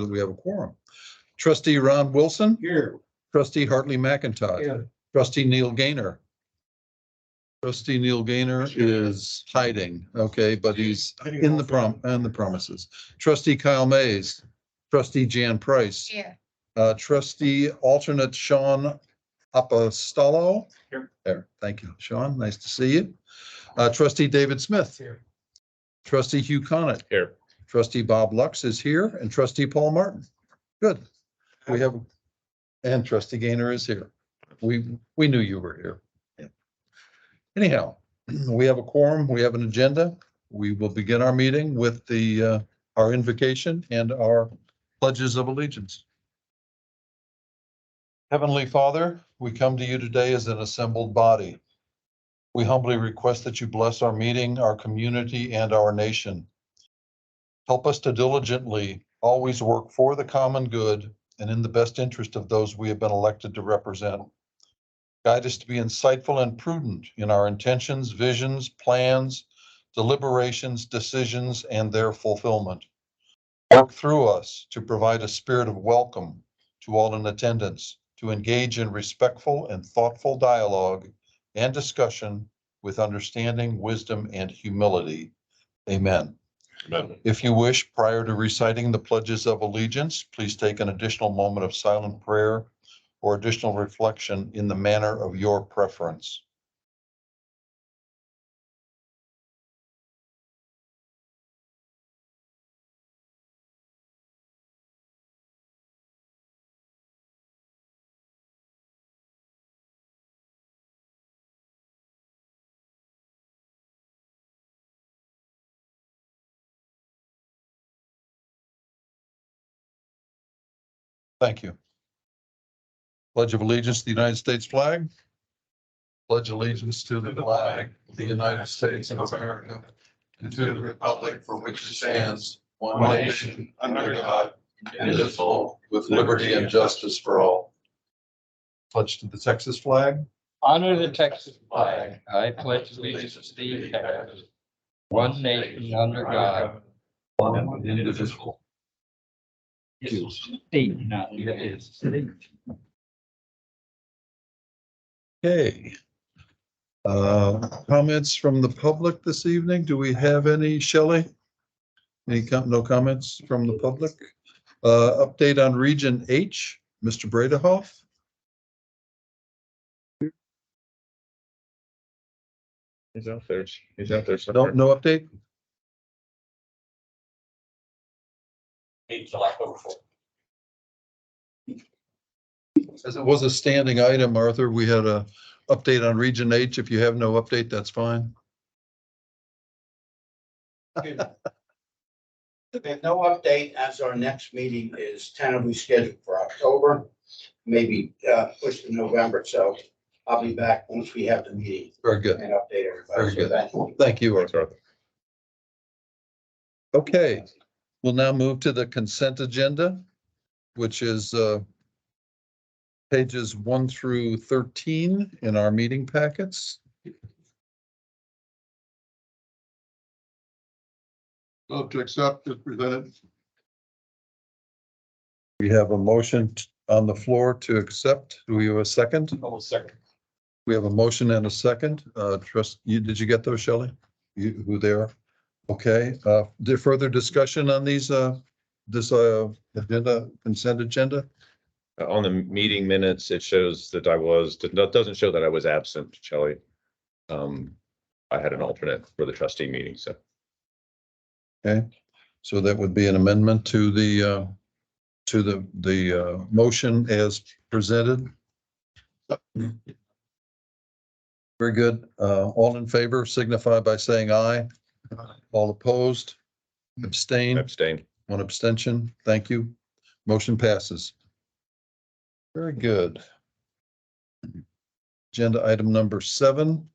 that we have a quorum. Trustee Ron Wilson. Here. Trustee Hartley McIntosh. Here. Trustee Neil Gaynor. Trustee Neil Gaynor is hiding, okay, but he's in the premises. Trustee Kyle Mays. Trustee Jan Price. Here. Trustee alternate Sean Apostolo. Here. There, thank you, Sean. Nice to see you. Trustee David Smith. Here. Trustee Hugh Connett. Here. Trustee Bob Lux is here, and Trustee Paul Martin. Good. We have, and Trustee Gaynor is here. We knew you were here. Yeah. Anyhow, we have a quorum, we have an agenda. We will begin our meeting with our invocation and our pledges of allegiance. Heavenly Father, we come to you today as an assembled body. We humbly request that you bless our meeting, our community, and our nation. Help us to diligently always work for the common good and in the best interest of those we have been elected to represent. Guide us to be insightful and prudent in our intentions, visions, plans, deliberations, decisions, and their fulfillment. Work through us to provide a spirit of welcome to all in attendance, to engage in respectful and thoughtful dialogue and discussion with understanding, wisdom, and humility. Amen. Amen. If you wish, prior to reciting the pledges of allegiance, please take an additional moment of silent prayer or additional reflection in the manner of your preference. Thank you. Pledge of allegiance to the United States flag. Pledge allegiance to the flag of the United States of America and to the republic for which it stands, one nation, under God, indivisible, with liberty and justice for all. Pledge to the Texas flag. Honor the Texas flag. I pledge allegiance to the flag. One nation under God. One and indivisible. State, not state. Okay. Comments from the public this evening? Do we have any, Shelley? No comments from the public? Update on Region H, Mr. Bredehoff? He's out there. He's out there. No, no update? As it was a standing item, Arthur, we had a update on Region H. If you have no update, that's fine. We have no update as our next meeting is tentatively scheduled for October, maybe pushed to November. So I'll be back once we have the meeting Very good. and update everybody. Very So good. thank you. Thank you, Thanks, Arthur. Arthur. Okay, we'll now move to the consent agenda, which is pages 1 through 13 in our meeting packets. Vote to accept as presented. We have a motion on the floor to accept. Do we have a second? Second. We have a motion and a second. Did you get those, Shelley? Who they are? Okay, further discussion on these, this agenda, consent agenda? On the meeting minutes, it shows that doesn't show that I was absent, Shelley. I had an alternate for the trustee meeting, so. Okay, so that would be an amendment to the motion as presented. Very good. All in favor signify by saying aye. All opposed, abstain, one abstention. Thank you. Motion passes. Very good. Agenda item number 7.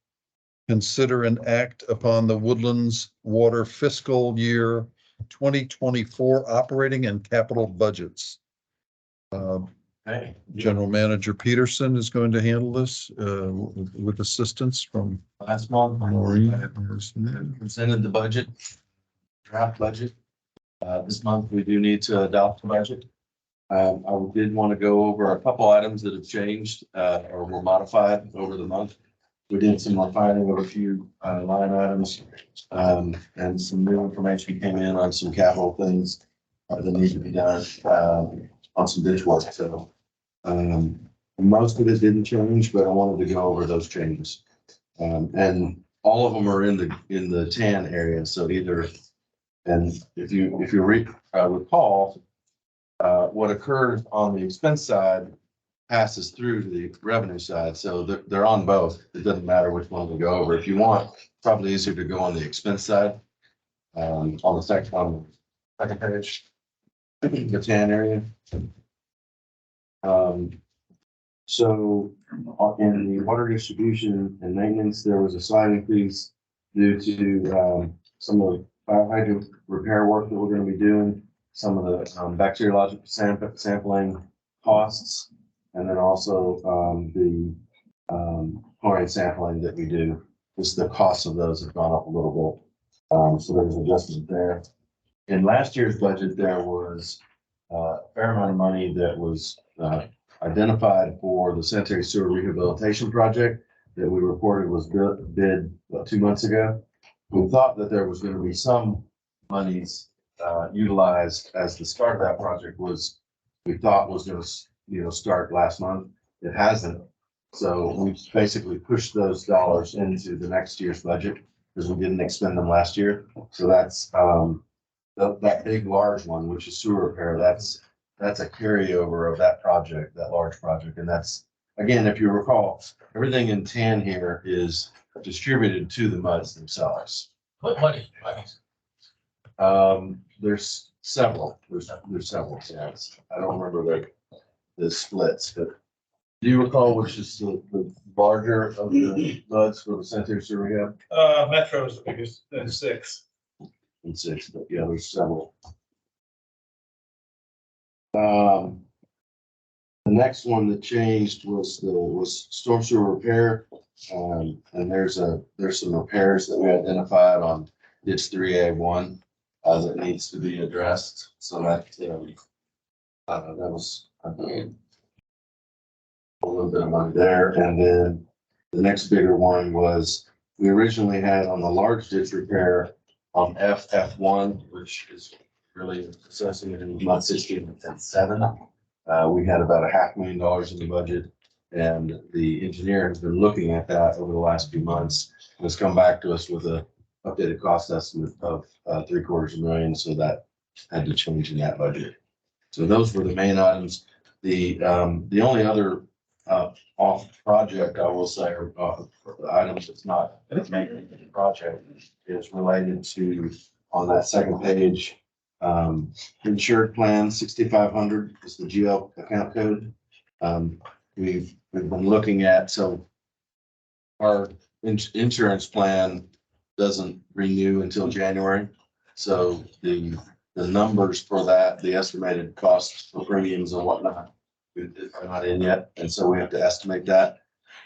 Consider an act upon the Woodlands Water fiscal year 2024 operating and capital budgets. General Manager Peterson is going to handle this with assistance from Last month, Maureen. I presented the budget, draft budget. This month, we do need to adopt the budget. I did want to go over a couple items that have changed or were modified over the month. We did some refining of a few line items and some new information came in on some capital things that need to be done on some ditch work. So most of it didn't change, but I wanted to go over those changes. And all of them are in the tan area. So either, and if you recall, what occurred on the expense side passes through to the revenue side. So they're on both. It doesn't matter which one we go over. If you want, probably easier to go on the expense side. On the second page, the tan area. So in the water distribution and maintenance, there was a slight increase due to some of the fire hydrant repair work that we're going to be doing, some of the bacteriological sampling costs, and then also the chlorine sampling that we do. Just the cost of those have gone up a little bit. So there's an adjustment there. In last year's budget, there was a fair amount of money that was identified for the sanitary sewer rehabilitation project that we reported was bid about 2 months ago. We thought that there was going to be some monies utilized as the start of that project we thought was going to start last month. It hasn't. So we basically pushed those dollars into the next year's budget because we didn't expend them last year. So that's that big large one, which is sewer repair. That's a carryover of that project, that large project. And that's, again, if you recall, everything in tan here is distributed to the MUDs themselves. What money? There's several. There's several. Yes. I don't remember the splits, but do you recall which is the larger of the MUDs for the sanitary sewer rehab? Metro is the biggest, then 6. And 6, but yeah, there's several. The next one that changed was storm sewer repair. And there's some repairs that we identified on ditch 3A1 that needs to be addressed. So that was a little bit of money there. And then the next bigger one was we originally had on the large ditch repair on FF1, which is really associated with MUD 16 and 7. We had about $500,000 in the budget, and the engineer has been looking at that over the last few months and has come back to us with a updated cost estimate of $750,000. So that had to change in that budget. So those were the main items. The only other off project, I will say, or items that's not making the project is related to, on that second page, insured plan 6500 is the GL account code. We've been looking at, so our insurance plan doesn't renew until January. So the numbers for that, the estimated costs for premiums and whatnot are not in yet. And so we have to estimate that.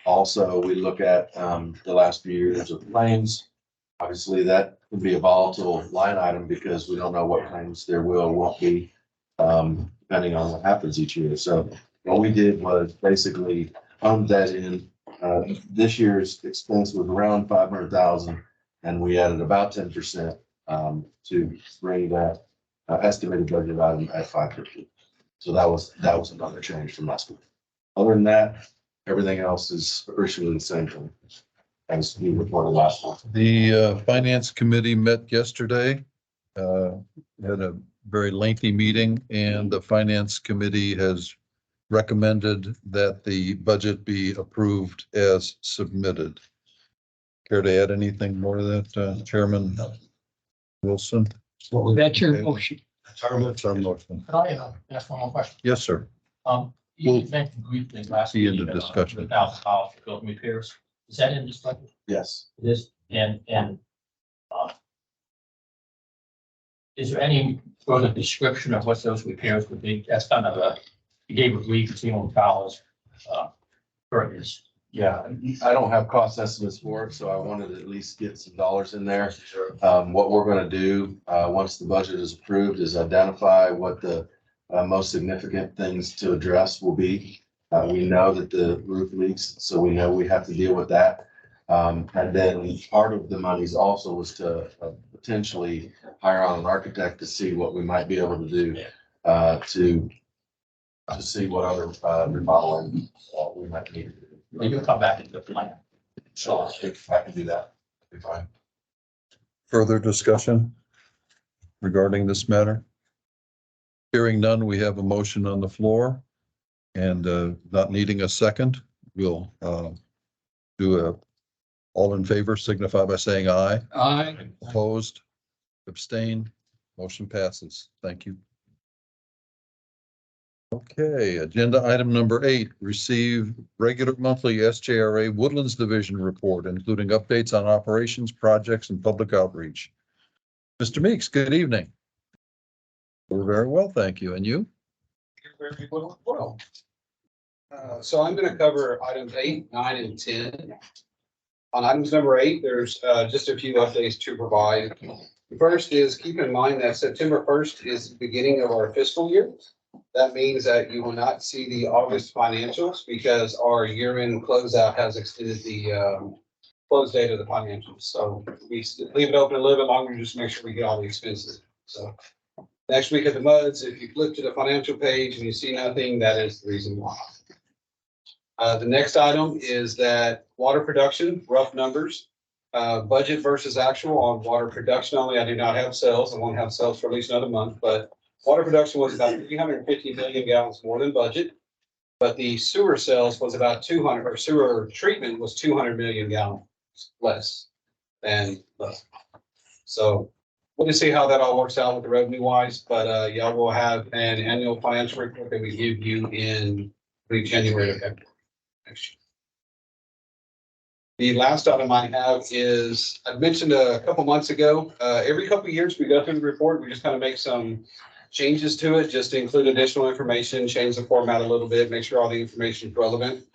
Also, we look at the last few years of claims. Obviously, that could be a volatile line item because we don't know what claims there will or won't be, depending on what happens each year. So what we did was basically pump that in. This year's expense was around 500,000, and we added about 10% to bring that estimated budget item at 550. So that was another change from last week. Other than that, everything else is virtually the same thing as we reported last month. The finance committee met yesterday, had a very lengthy meeting, and the finance committee has recommended that the budget be approved as submitted. Care to add anything more to that, Chairman Wilson? That's your Okay. motion. That's our motion. Could I ask one more question? Yes, sir. You Well, mentioned briefly last the end week of about discussion. $100,000 for building repairs. Is that in this budget? Yes. This, and is there any further description of what those repairs would be? That's kind of you gave a brief $200 for this. Yeah, I don't have cost estimates for it, so I wanted to at least get some dollars in there. What we're gonna do, once the budget is approved, is identify what the most significant things to address will be. We know that the roof leaks, so we know we have to deal with that. And then part of the monies also was to potentially hire on an architect to see what we might be able to do to see what other remodeling we might need to do. Well, you'll come back into the plan. So if I can do that, it'd be fine. Further discussion regarding this matter? Hearing none, we have a motion on the floor and not needing a second, we'll do a, all in favor signify by saying aye. Aye. Opposed, abstain, motion passes. Thank you. Okay, agenda item number 8, receive regular monthly SJRA Woodlands Division report, including updates on operations, projects, and public outreach. Mr. Meeks, good evening. We're very well, thank you. And you? Very well. So I'm going to cover items 8, 9, and 10. On items number 8, there's just a few updates to provide. The first is keep in mind that September 1st is the beginning of our fiscal year. That means that you will not see the August financials because our year-end closeout has extended the close date of the financials. So we leave it open a little bit longer just to make sure we get all the expenses. So next week at the MUDs, if you flip to the financial page and you see nothing, that is the reason why. The next item is that water production, rough numbers, budget versus actual on water production only. I do not have sales. I won't have sales for at least another month, but water production was about 350 million gallons more than budget. But the sewer sales was about 200, or sewer treatment was 200 million gallons less than. So we'll just see how that all works out with the revenue wise, but y'all will have an annual financial report that we give you in January or February next year. The last item I have is, I mentioned a couple months ago, every couple of years we go through the report, we just kind of make some changes to it, just to include additional information, change the format a little bit, make sure all the information is relevant.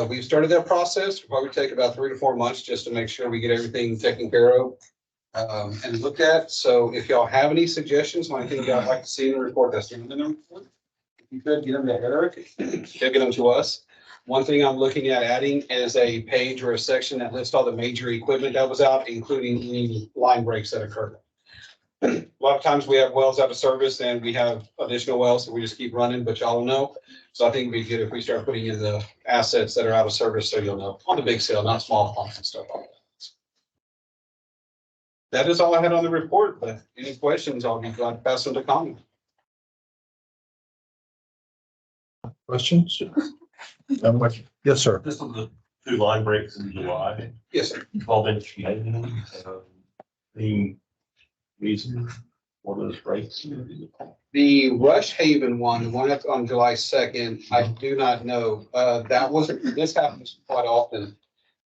We've started that process. It'll probably take about 3 to 4 months just to make sure we get everything taken care of and looked at. So if y'all have any suggestions on anything y'all like to see in the report, that's in the report. If you could get them to Eric, he'll get them to us. One thing I'm looking at adding is a page or a section that lists all the major equipment that was out, including any line breaks that occurred. A lot of times we have wells out of service and we have additional wells that we just keep running, but y'all know. So I think it'd be good if we start putting in the assets that are out of service so you'll know on the big scale, not small pumps and stuff like that. That is all I had on the report, but any questions, I'll be glad to pass them to Connie. Questions? Yes, sir. This was the 2 line breaks in July. Yes, sir. 12 inch main. The reason for those breaks. The Rush Haven one, the one that's on July 2nd, I do not know. This happens quite often.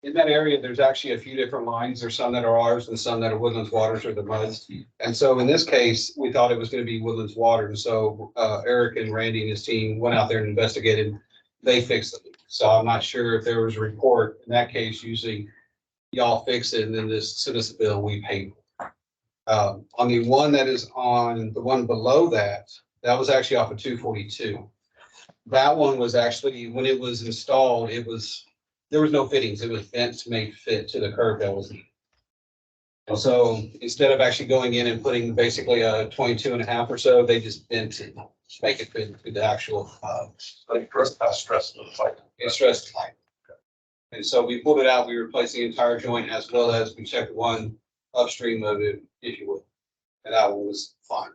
In that area, there's actually a few different lines. There's some that are ours and some that are Woodlands Waters or the MUDs. And so in this case, we thought it was going to be Woodlands Water. And so Eric and Randy and his team went out there and investigated. They fixed it. So I'm not sure if there was a report. In that case, usually y'all fix it and then just send us a bill, we pay. On the one that is on the one below that, that was actually off of 242. That one was actually, when it was installed, there was no fittings. It was bent to make fit to the curve that was needed. And so instead of actually going in and putting basically a 22.5 or so, they just bent it to make it fit to the actual. Stress the pipe. It's stressed pipe. And so we pulled it out. We replaced the entire joint as well as we checked one upstream of it, if you will. And that one was fine.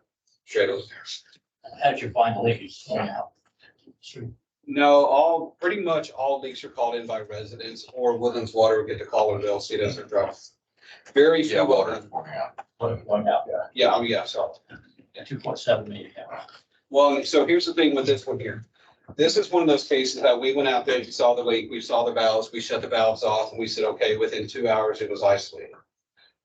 Straight over there. How did you find the leaks? No, pretty much all leaks are called in by residents or Woodlands Water will get the call or they'll see it as their drop. Very few of them. One out. Yeah, so. 2.7 million gallons. Well, so here's the thing with this one here. This is one of those cases that we went out there, we saw the leak, we saw the valves, we shut the valves off and we said, okay, within 2 hours it was isolated.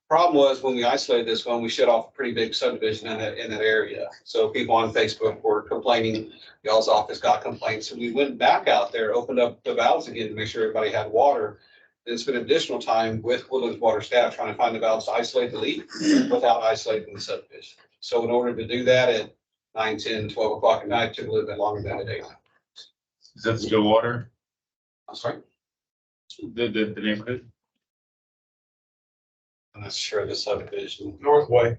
Problem was when we isolated this one, we shut off a pretty big subdivision in that area. So people on Facebook were complaining, y'all's office got complaints. So we went back out there, opened up the valves again to make sure everybody had water. Then spent additional time with Woodlands water staff trying to find the valves to isolate the leak without isolating the subdivision. So in order to do that at 9, 10, 12 o'clock at night, took a little bit longer than a day. Is that still water? I'm sorry. The neighborhood? I'm not sure the subdivision. Northway.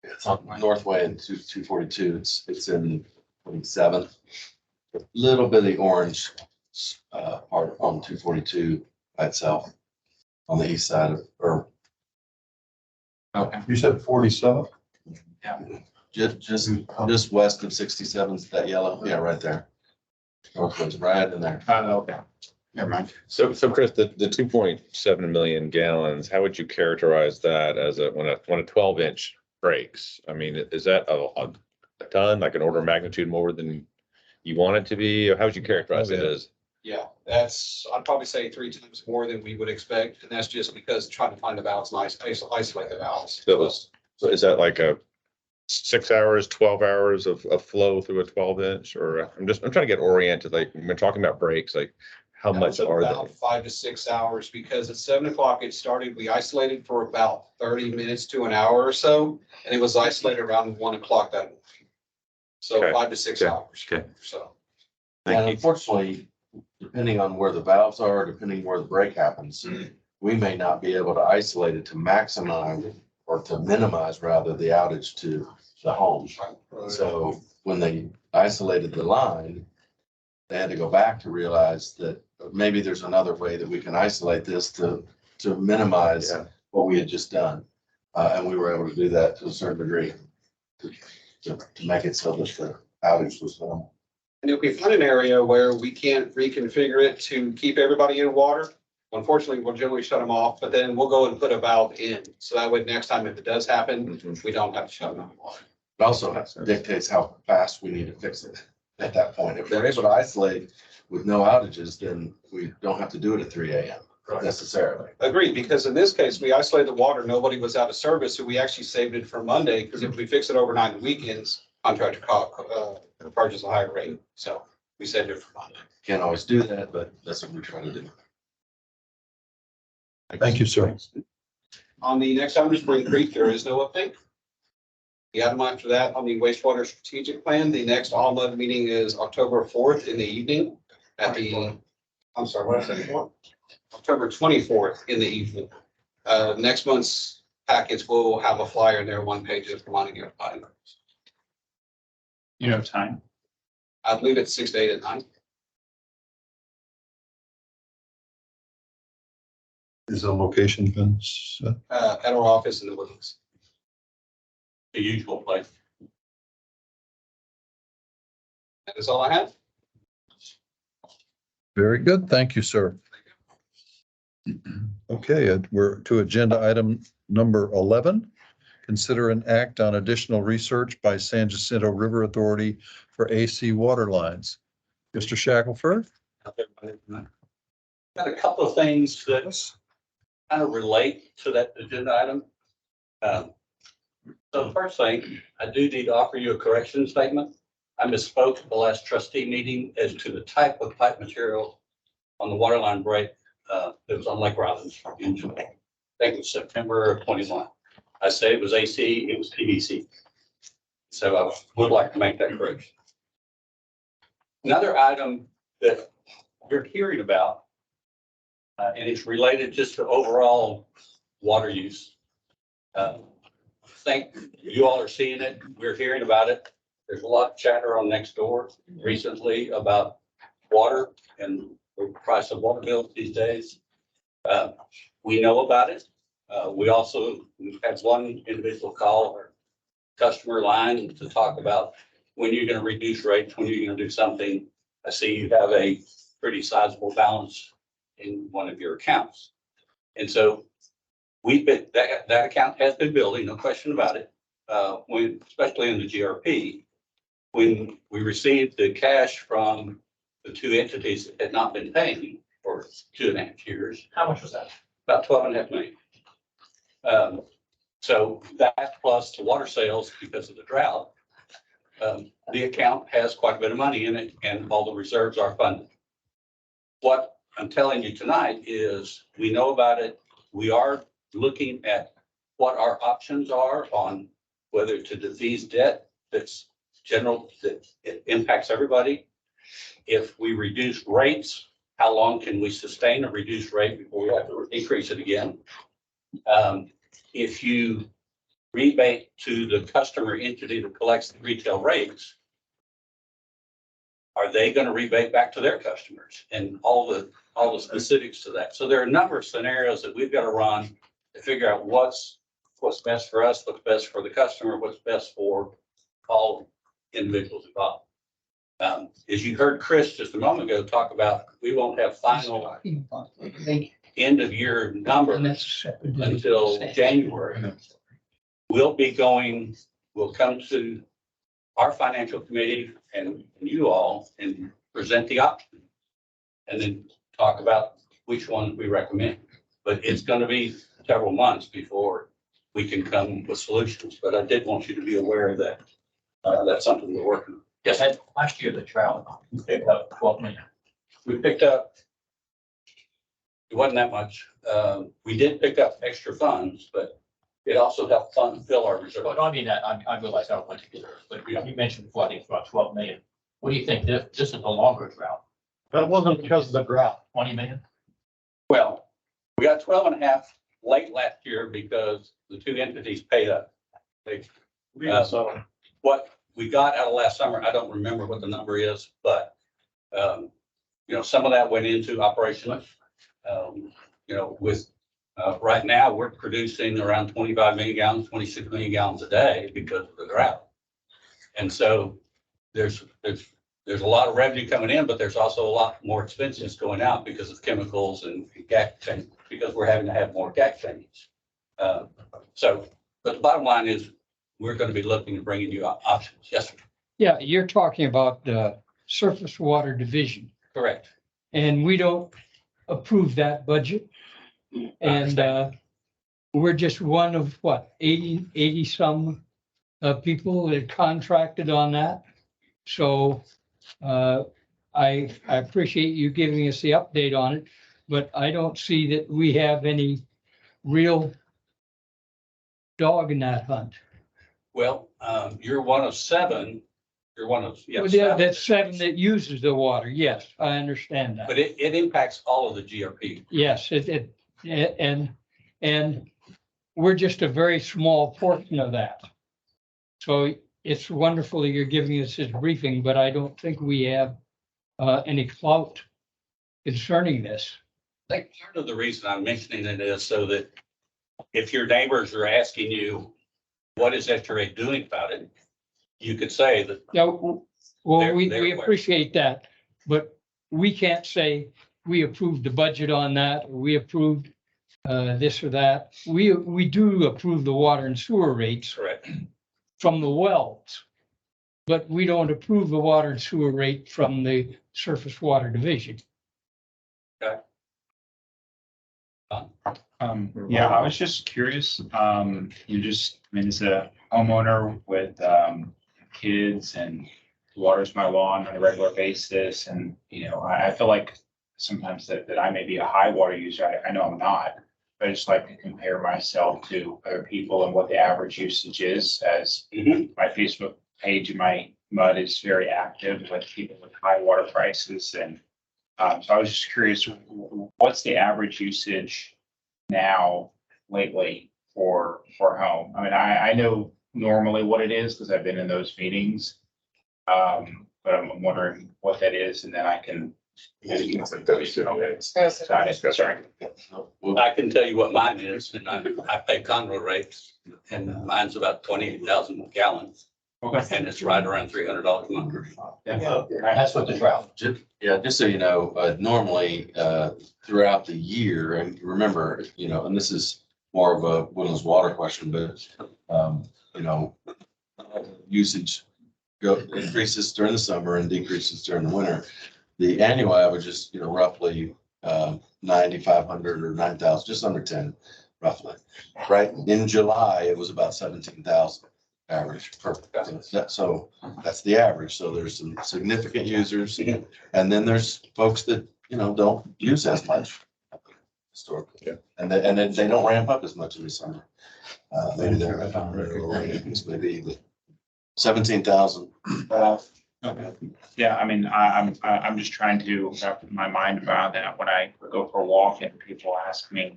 It's on Northway and 242. It's in 27th. Little bit of the orange part on 242 by itself on the east side of, or Okay. You said 47? just west of 67's that yellow. Yeah, right there. Northway's right in there. Okay. Never mind. So Chris, the 2.7 million gallons, how would you characterize that as when a 12-inch breaks? I mean, is that a ton, like an order of magnitude more than you want it to be? Or how would you characterize it as? Yeah, I'd probably say 3 times more than we would expect. And that's just because trying to find the valves and isolate the valves. So is that like a 6 hours, 12 hours of flow through a 12-inch? Or I'm trying to get oriented, like when we're talking about breaks, like how That much was are about they? 5 to 6 hours, because at 7 o'clock it started, we isolated for about 30 minutes to an hour or so. And it was isolated around 1 o'clock that morning. So Okay. 5 to 6 Okay. hours. Okay. So. And unfortunately, depending on where the valves are, depending where the break happens, we may not be able to isolate it to maximize or to minimize rather the outage to the home. So when they isolated the line, they had to go back to realize that maybe there's another way that we can isolate this to minimize Yeah. what we had just done. And we were able to do that to a certain degree to make it so that the outage was minimal. And if we find an area where we can't reconfigure it to keep everybody in water, unfortunately, we'll generally shut them off, but then we'll go and put a valve in. So that way, next time if it does happen, we don't have to shut them off. It also dictates how fast we need to fix it at that point. If they're able to isolate with no outages, then we don't have to do it at 3 a.m. necessarily. Agreed, because in this case, we isolated the water, nobody was out of service, so we actually saved it for Monday, because if we fix it overnight and weekends, contractor charges a higher rate, so we saved it for Monday. Can't always do that, but that's what we're trying to do. Thank you, sir. On the next item, Spring Creek, there is no update. The item after that, on the wastewater strategic plan, the next all-mud meeting is October 4th in the evening at the, I'm sorry, what did I say? October 24th in the evening. Next month's packets will have a flyer in there, 1 page of reminding everybody. You know, time. I believe it's 6 to 8 at night. Is the location been set? At our office in the Woodlands. The usual place. That is all I have. Very good. Thank you, sir. Okay, we're to agenda item number 11. Consider an act on additional research by San Jacinto River Authority for AC water lines. Mr. Shackelford? Got a couple of things that kind of relate to that agenda item. So the first thing, I do need to offer you a correction statement. I misspoke at the last trustee meeting as to the type of pipe material on the water line break that was on Lake Robbins in July. I think it was September of 21. I said it was AC, it was PVC. So I would like to make that correction. Another item that you're hearing about, and it's related just to overall water use. I think you all are seeing it. We're hearing about it. There's a lot of chatter on Nextdoor recently about water and the price of water bills these days. We know about it. We've had one individual call our customer line to talk about when you're going to reduce rates, when you're going to do something. I see you have a pretty sizable balance in one of your accounts. And so that account has been building, no question about it. Especially in the GRP, when we received the cash from the 2 entities that had not been paying for 2.5 years. How much was that? About 12.5 million. So that plus the water sales because of the drought, the account has quite a bit of money in it and all the reserves are funded. What I'm telling you tonight is we know about it. We are looking at what our options are on whether to defease debt that's general, that it impacts everybody. If we reduce rates, how long can we sustain a reduced rate before we have to increase it again? If you rebate to the customer entity that collects the retail rates, are they going to rebate back to their customers and all the specifics to that? So there are a number of scenarios that we've got to run to figure out what's best for us, what's best for the customer, what's best for all individuals involved. As you heard Chris just a moment ago talk about, we won't have final end of year numbers until January. We'll come to our financial committee and you all and present the option. And then talk about which one we recommend. But it's going to be several months before we can come with solutions. But I did want you to be aware that that's something we're working on. Yes, Had last year, the drought, we picked up 12 million. we picked up, it wasn't that much. We did pick up extra funds, but it also helped fill our reserve. But I mean, I realize I don't want to get there, but you mentioned flooding for about 12 million. What do you think? This is a longer drought, That wasn't because of the drought. 20 million? Well, we got 12 and a half late last year because the two entities paid up. What we got out of last summer, I don't remember what the number is, but some of that went into operation. Right now we're producing around 25 million gallons, 26 million gallons a day because of the drought. And so there's a lot of revenue coming in, but there's also a lot more expenses going out because of chemicals and gas change, because we're having to have more gas changes. But the bottom line is we're going to be looking at bringing you options. Yes, sir. Yeah, you're talking about the surface water division, Correct. and we don't approve that budget. And we're just one of what, 80 some people that contracted on that. So I appreciate you giving us the update on it, but I don't see that we have any real dog in that hunt. Well, you're one of seven. You're one of, Well, yes. yeah, that's 7 that uses the water. Yes, I understand that. But it impacts all of the GRP. Yes, and we're just a very small portion of that. So it's wonderful that you're giving us this briefing, but I don't think we have any clout concerning this. I think part of the reason I'm mentioning it is so that if your neighbors are asking you, what is FRA doing about it? You could say that. Yeah, well, They're we aware. appreciate that, but we can't say we approved the budget on that, or we approved this or that. We do approve the water and sewer rates Correct. from the wells, but we don't approve the water and sewer rate from the surface water division. Yeah, I was just curious, it's a homeowner with, kids and waters my lawn on a regular basis. And, I feel like sometimes that I may be a high water user. I know I'm not, but I just like to compare myself to other people and what the average usage is, as my Facebook page and my mud is very active with people with high water prices. And so I was just curious, what's the average usage now lately for home? I mean, I know normally what it is because I've been in those meetings. But I'm wondering what that is, and then I can. I can tell you what mine is, and I pay conduit rates, and mine's about 28,000 gallons. Okay. And it's right around $300 a month. That's what the drought. Just so you know, normally, throughout the year, and remember, and this is more of a Woodlands water question, but, usage increases during the summer and decreases during the winter. The annual average is, roughly 9,500 or 9,000, just under 10, roughly, right? In July, it was about 17,000 average per. So that's the average. So there's some significant users, and then there's folks that, don't use as much historically. Yeah. And then they don't ramp up as much in the summer. Maybe they're maybe 17,000. Yeah, I mean, I'm just trying to wrap my mind around that. When I go for a walk and people ask me,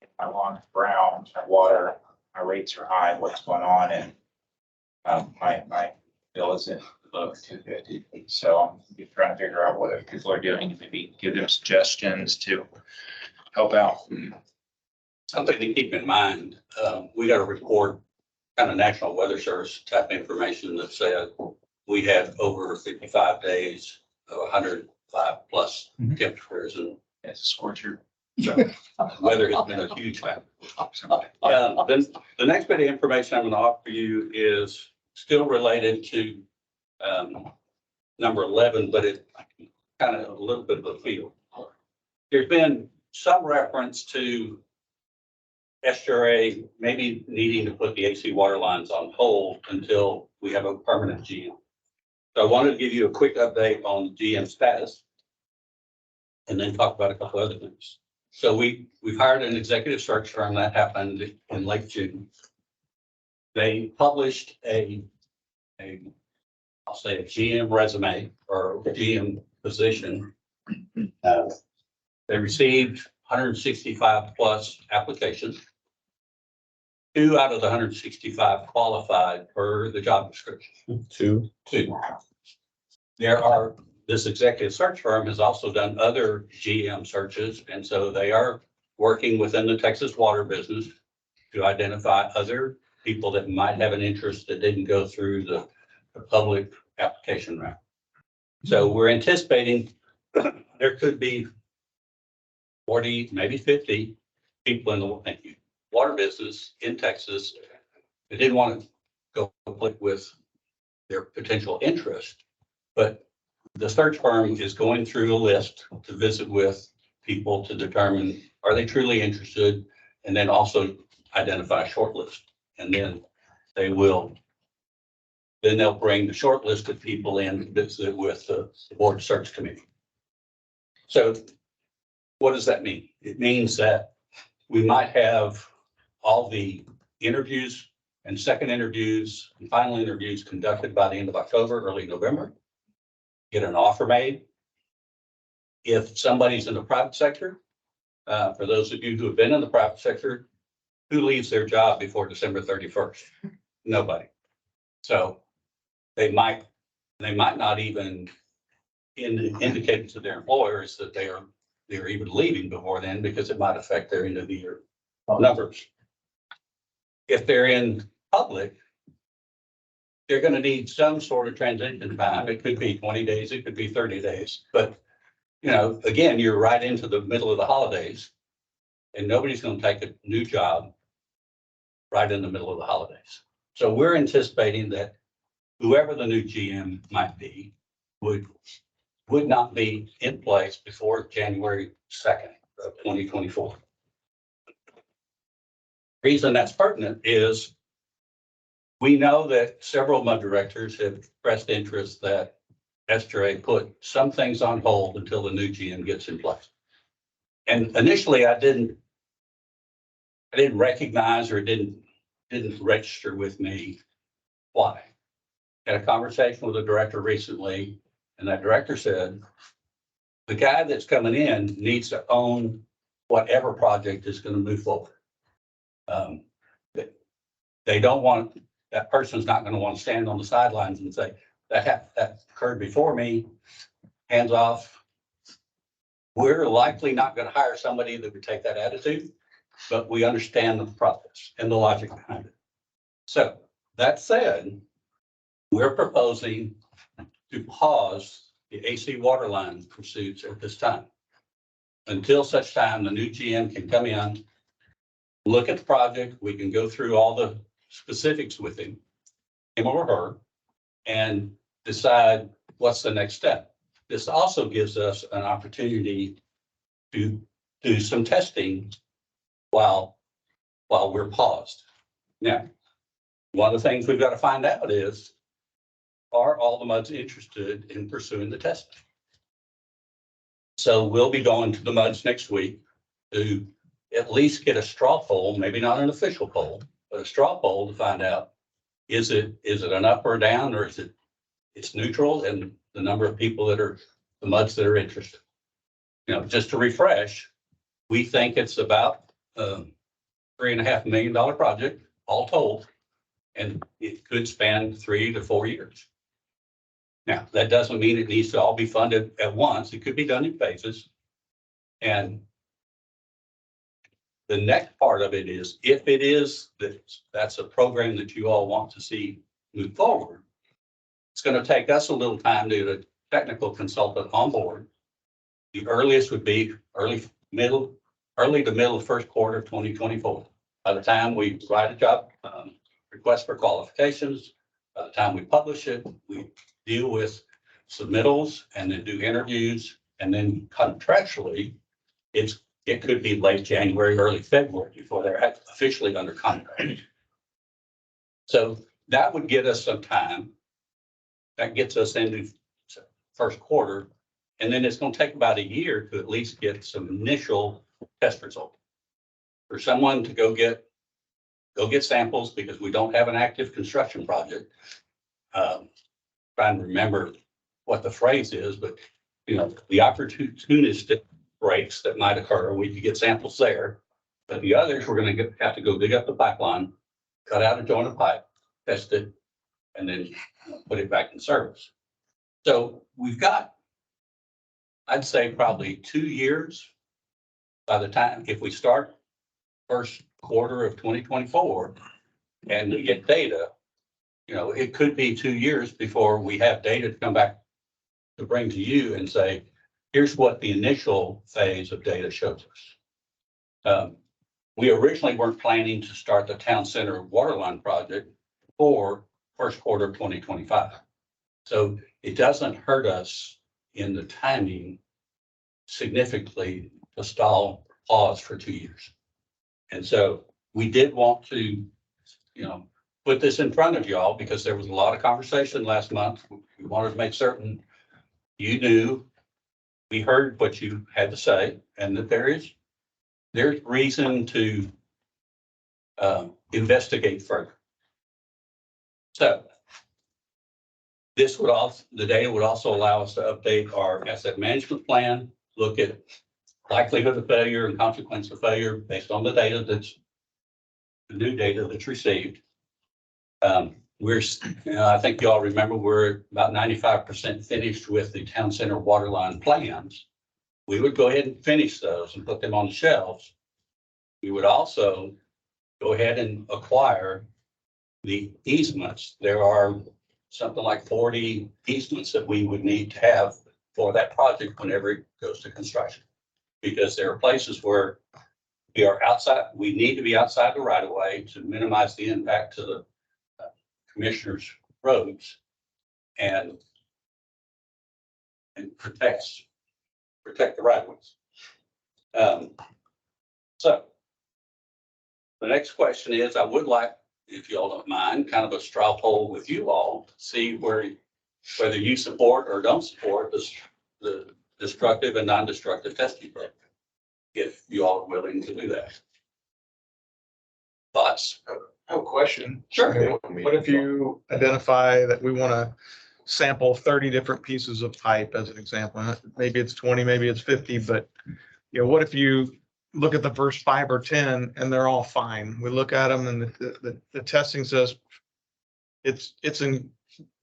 if my lawn's brown, my water, my rates are high, what's going on? And my bill isn't low too good. So I'm just trying to figure out what people are doing, and maybe give them suggestions to help out. Something to keep in mind, we got a report, kind of National Weather Service type information that said we had over 55 days of 105 plus temperatures, and It's a scorcher. so weather has been a huge factor. Then the next bit of information I'm going to offer you is still related to number 11, but it kind of a little bit of a feel. There's been some reference to SRA maybe needing to put the AC water lines on hold until we have a permanent GM. So I wanted to give you a quick update on the GM status and then talk about a couple other things. So we've hired an executive search firm. That happened in late June. They published I'll say a GM resume or GM position. They received 165 plus applications. 2 out of the 165 qualified for the job description. Two. This executive search firm has also done other GM searches, and so they are working within the Texas water business to identify other people that might have an interest that didn't go through the public application route. So we're anticipating there could be 40, maybe 50 people in the water business in Texas that didn't want to go public with their potential interest. But the search firm is going through a list to visit with people to determine, are they truly interested? And then also identify a short list. And then they'll bring the short list of people in to visit with the board search committee. So what does that mean? It means that we might have all the interviews and second interviews and final interviews conducted by the end of October, early November. Get an offer made. If somebody's in the private sector, for those of you who have been in the private sector, who leaves their job before December 31st? Nobody. So they might not even indicate to their employers that they're even leaving before then, because it might affect their end of the year numbers. If they're in public, they're going to need some sort of transition time. It could be 20 days, it could be 30 days. But, again, you're right into the middle of the holidays, and nobody's going to take a new job right in the middle of the holidays. So we're anticipating that whoever the new GM might be would not be in place before January 2nd of 2024. Reason that's pertinent is we know that several MUD directors have expressed interest that SRA put some things on hold until the new GM gets in place. And initially I didn't recognize, or didn't register with me why. Had a conversation with a director recently, and that director said, the guy that's coming in needs to own whatever project is going to move forward. They don't want, that person's not going to want to stand on the sidelines and say, that occurred before me, hands off. We're likely not going to hire somebody that would take that attitude, but we understand the process and the logic behind it. So that said, we're proposing to pause the AC water line pursuits at this time until such time the new GM can come in, look at the project. We can go through all the specifics with him or her, and decide what's the next step. This also gives us an opportunity to do some testing while while we're paused. Now, one of the things we've got to find out is, are all the MUDs interested in pursuing the testing? So we'll be going to the MUDs next week to at least get a straw poll, maybe not an official poll, but a straw poll to find out, is it an up or down, or is it's neutral, and the number of people that are, the MUDs that are interested. You know, just to refresh, we think it's about $3.5 million project, all told, and it could span 3 to 4 years. Now, that doesn't mean it needs to all be funded at once. It could be done in phases. And the next part of it is, if it is that's a program that you all want to see move forward, it's going to take us a little time to get a technical consultant on board. The earliest would be early to middle of first quarter of 2024. By the time we write a job request for qualifications, by the time we publish it, we deal with submittals and then do interviews, and then contractually, it could be late January, early February before they're officially under contract. So that would get us some time. That gets us into first quarter, and then it's going to take about a year to at least get some initial test results. For someone to go get samples, because we don't have an active construction project. Trying to remember what the phrase is, but you know, the opportunistic breaks that might occur, we could get samples there. But the others, we're going to have to go dig up the pipeline, cut out a joint of pipe, test it, and then put it back in service. So we've got, I'd say, probably 2 years by the time, if we start first quarter of 2024 and we get data, you know, it could be 2 years before we have data to come back to bring to you and say, here's what the initial phase of data shows us. We originally weren't planning to start the town center waterline project for first quarter of 2025. So it doesn't hurt us in the timing significantly to pause for 2 years. And so we did want to, you know, put this in front of y'all because there was a lot of conversation last month. We wanted to make certain you knew, we heard what you had to say, and that there's reason to investigate further. So this would also, the data would also allow us to update our asset management plan, look at likelihood of failure and consequence of failure based on the data that's the new data that's received. I think you all remember we're about 95% finished with the town center waterline plans. We would go ahead and finish those and put them on the shelves. We would also go ahead and acquire the easements. There are something like 40 easements that we would need to have for that project whenever it goes to construction. Because there are places where we are outside, we need to be outside the right of way to minimize the impact to the commissioners' roads and protect the right of ways. So the next question is, I would like, if you all don't mind, kind of a straw poll with you all, see whether you support or don't support the destructive and non-destructive testing program, if you all are willing to do that. Thoughts? I have a question. Sure. What if you identify that we want to sample 30 different pieces of pipe as an example? Maybe it's 20, maybe it's 50, but you know, what if you look at the first 5 or 10 and they're all fine? We look at them and the testing says it's in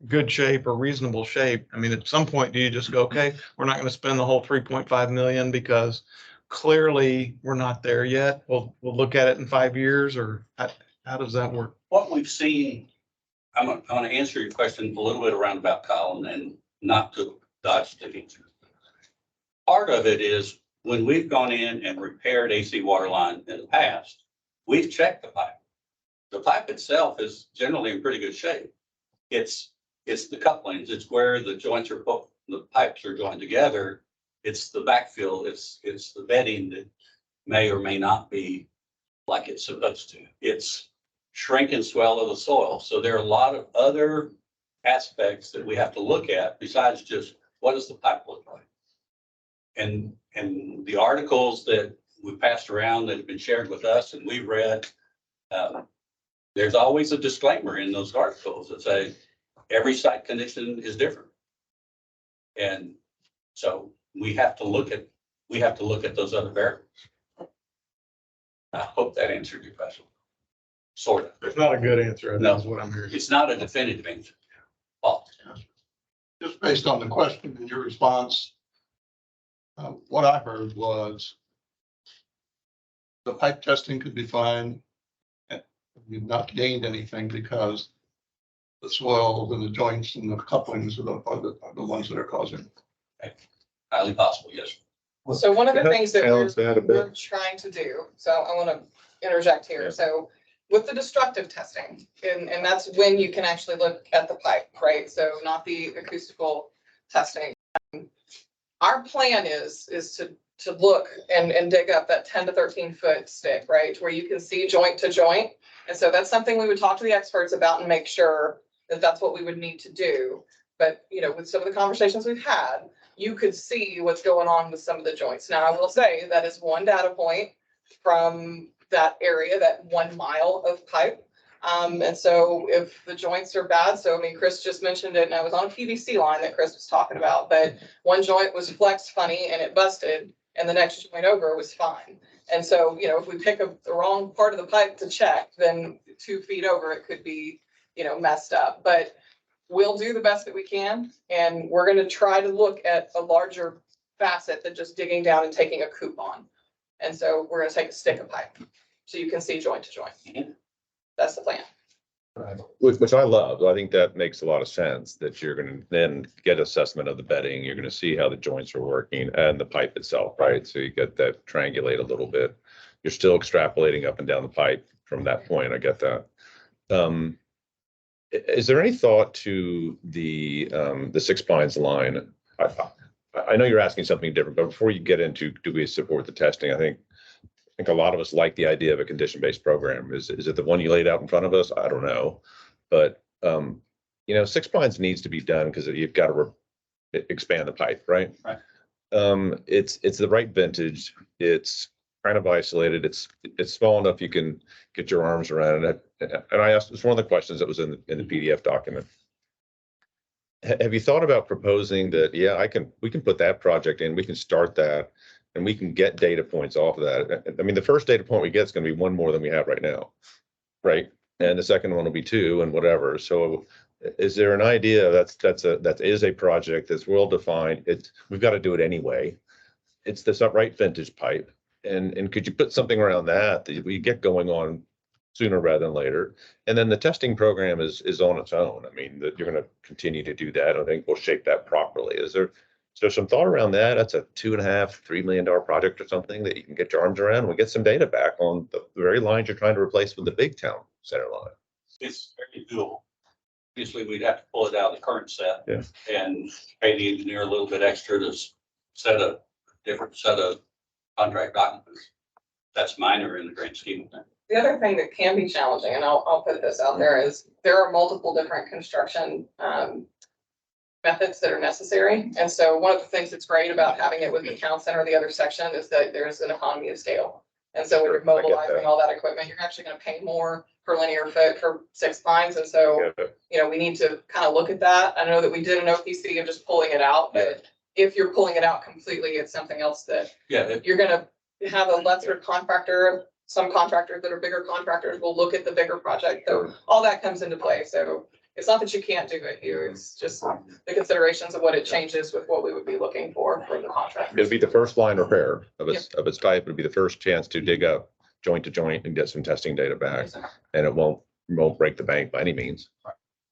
good shape or reasonable shape. I mean, at some point, do you just go, okay, we're not going to spend the whole 3.5 million because clearly we're not there yet. We'll look at it in 5 years, or how does that work? What we've seen, I'm going to answer your question a little bit around about Colin and not to dodge the answer. Part of it is when we've gone in and repaired AC water line in the past, we've checked the pipe. The pipe itself is generally in pretty good shape. It's the couplings. It's where the joints are put, the pipes are joined together. It's the backfill. It's the bedding that may or may not be like it's supposed to. It's shrink and swell of the soil. So there are a lot of other aspects that we have to look at besides just what does the pipe look like? And the articles that we passed around that have been shared with us and we've read, there's always a disclaimer in those articles that say every site condition is different. And so we have to look at those other variables. I hope that answered your question. Sort of. It's not a good answer. No. That's what I'm hearing. It's not a definitive answer. Oh, Just based on the question and your response, what I heard was the pipe testing could be fine. And you've not gained anything because the soils and the joints and the couplings are the ones that are causing. highly possible, yes. So one of the things that Balance that a bit. we're trying to do, so I want to interject here. Yeah. So with the destructive testing, and that's when you can actually look at the pipe, right? So not the acoustical testing. Our plan is to look and dig up that 10 to 13 foot stick, right? Where you can see joint to joint. And so that's something we would talk to the experts about and make sure that that's what we would need to do. But, you know, with some of the conversations we've had, you could see what's going on with some of the joints. Now, I will say that is one data point from that area, that 1 mile of pipe. And so if the joints are bad, so I mean, Chris just mentioned it, and I was on a PVC line that Chris was talking about, but one joint was flexed funny and it busted, and the next joint over was fine. And so, you know, if we pick up the wrong part of the pipe to check, then 2 feet over, it could be, you know, messed up. But we'll do the best that we can, and we're going to try to look at a larger facet than just digging down and taking a coupon. And so we're going to take a stick of pipe so you can see joint to joint. That's the plan. Which I love. I think that makes a lot of sense, that you're gonna then get assessment of the bedding. You're gonna see how the joints are working and the pipe itself, right? So you get that triangulate a little bit. You're still extrapolating up and down the pipe from that point. I get that. Is there any thought to the Six Pines line? I know you're asking something different, but before you get into, do we support the testing? I think a lot of us like the idea of a condition-based program. Is it the one you laid out in front of us? I don't know. But, you know, Six Pines needs to be done because you've got to expand the pipe, right? Right. It's the right vintage. It's kind of isolated. It's small enough you can get your arms around it. And I asked, it's one of the questions that was in the PDF document. Have you thought about proposing that, yeah, we can put that project in, we can start that, and we can get data points off of that. I mean, the first data point we get is going to be one more than we have right now, right? And the second one will be 2 and whatever. So is there an idea that is a project that's well defined? We've got to do it anyway. It's this upright vintage pipe. And could you put something around that we get going on sooner rather than later? And then the testing program is on its own. I mean, that you're going to continue to do that. I think we'll shape that properly. Is there some thought around that? That's a $2.5–3 million project or something that you can get your arms around. We get some data back on the very lines you're trying to replace with the big town center line. It's very doable. Obviously, we'd have to pull it out of the current set. Yeah. And pay the engineer a little bit extra to set a different set of contract documents. That's minor in the grand scheme of things. The other thing that can be challenging, and I'll put this out there, is there are multiple different construction methods that are necessary. And so one of the things that's great about having it with the town center, the other section, is that there's an economy of scale. And so when you're Sure, I get mobilizing that. all that equipment, you're actually going to pay more per linear foot for Six Pines. And so, you know, we need to kind of look at that. I know that we did an OPC of just pulling it out, but if you're pulling it out completely, it's something else that you're going to have a lesser contractor. Some contractors that are bigger contractors will look at the bigger project. So all that comes into play. So it's not that you can't do it here. It's just the considerations of what it changes with what we would be looking for the contractor. It'll be the first line repair of its type. It'll be the first chance to dig up joint to joint and get some testing data back. And it won't break the bank by any means.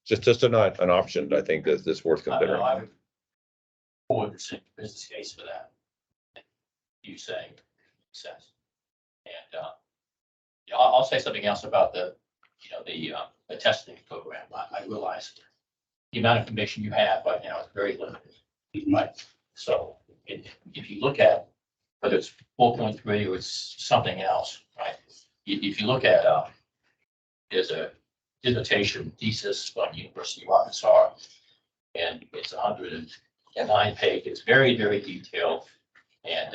Just an option, I think, that's worth considering. I would forward the business case for that. You say success. And I'll say something else about the testing program. I realize the amount of information you have right now is very limited, right? So if you look at whether it's 4.3 or it's something else, right? if you look at, there's a dissertation thesis from University of Arkansas, and it's 109 pages. It's very, very detailed. And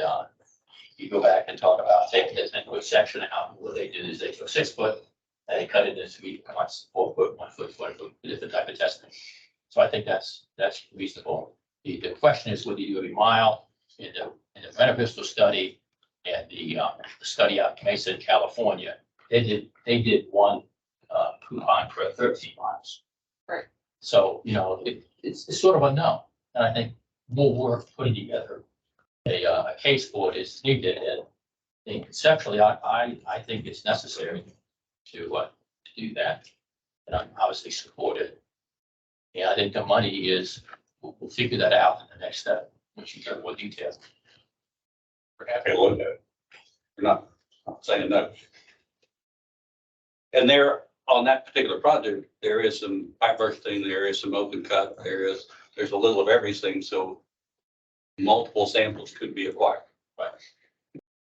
you go back and talk about taking this into a section out. What they did is they took 6 foot and they cut it into 3 parts, 4 foot, 1 foot, 1 foot, different type of testing. So I think that's reasonable. The question is whether you do a mile in the Metapistol study and the study out in Mesa, California. They did one coupon for 13 miles. Right. So, it's sort of unknown. And I think more work putting together a case for it is needed. And conceptually, I think it's necessary to do that. And I'm obviously supportive. And I think the money is, we'll figure that out in the next step, once you get more detail. We're happy to look at it. We're not saying no. And there, on that particular project, there is some pipe bursting, there is some open cut, there's a little of everything, so multiple samples could be acquired.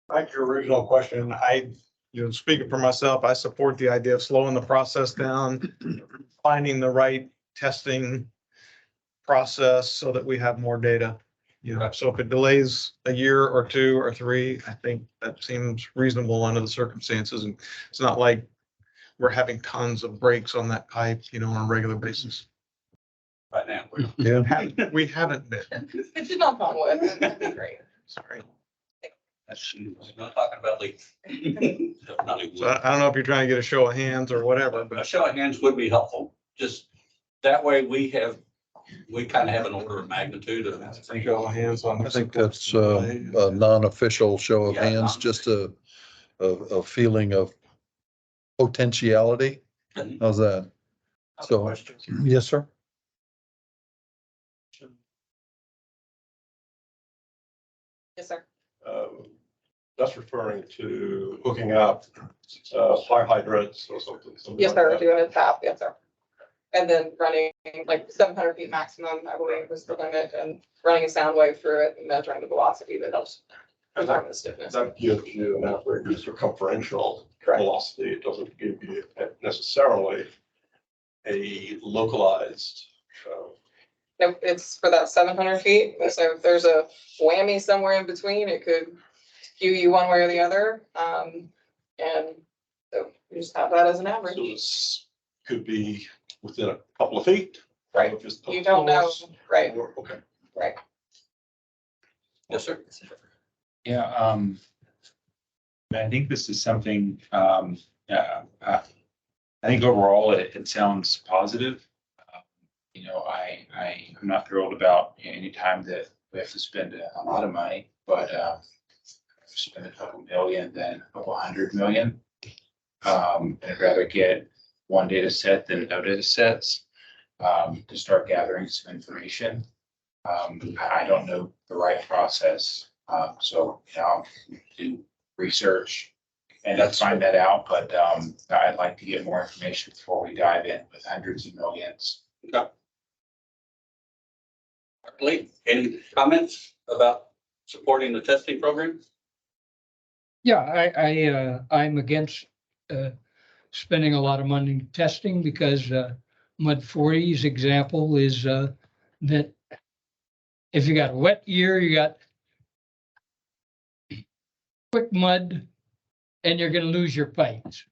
Back to your original question, speaking for myself, I support the idea of slowing the process down, finding the right testing process so that we have more data. So if it delays a year or 2 or 3, I think that seems reasonable under the circumstances. And it's not like we're having tons of breaks on that pipe, on a regular basis. Right now, We haven't been. It did not come with, that'd be great. Sorry. we're not talking about leaks. So I don't know if you're trying to get a show of hands or whatever, A but show of hands would be helpful, just that way we kind of have an order of magnitude of. show of hands on. I think that's a non-official show of Yeah, hands, just a feeling of potentiality. How's that? So, yes, sir. Yes, sir. That's referring to hooking up fire hydrants or something. Yes, sir. Doing a tap. Yes, sir. And then running like 700 feet maximum, I believe was the limit, and running a sound wave through it and measuring the velocity that helps confirm the stiffness. That gives you an average circumferential Correct. velocity. It doesn't give you necessarily a localized. Nope, it's for that 700 feet. So if there's a whammy somewhere in between, it could skew you one way or the other. And so you just have that as an So average. this could be within a couple of feet. Right. If it's You don't know, right, Okay. right. Yes, sir. Yeah, I think this is something, I think overall it sounds positive. I'm not thrilled about any time that we have to spend a lot of money, but spend a couple million than a couple $100 million. I'd rather get one data set than no data sets to start gathering some information. I don't know the right process, so I'll do research and find that out. But I'd like to get more information before we dive in with hundreds of millions. Okay. Lee, any comments about supporting the testing program? Yeah, I'm against spending a lot of money testing because Mud 40's example is that if you got a wet year, you got quick mud and you're going to lose your pipes.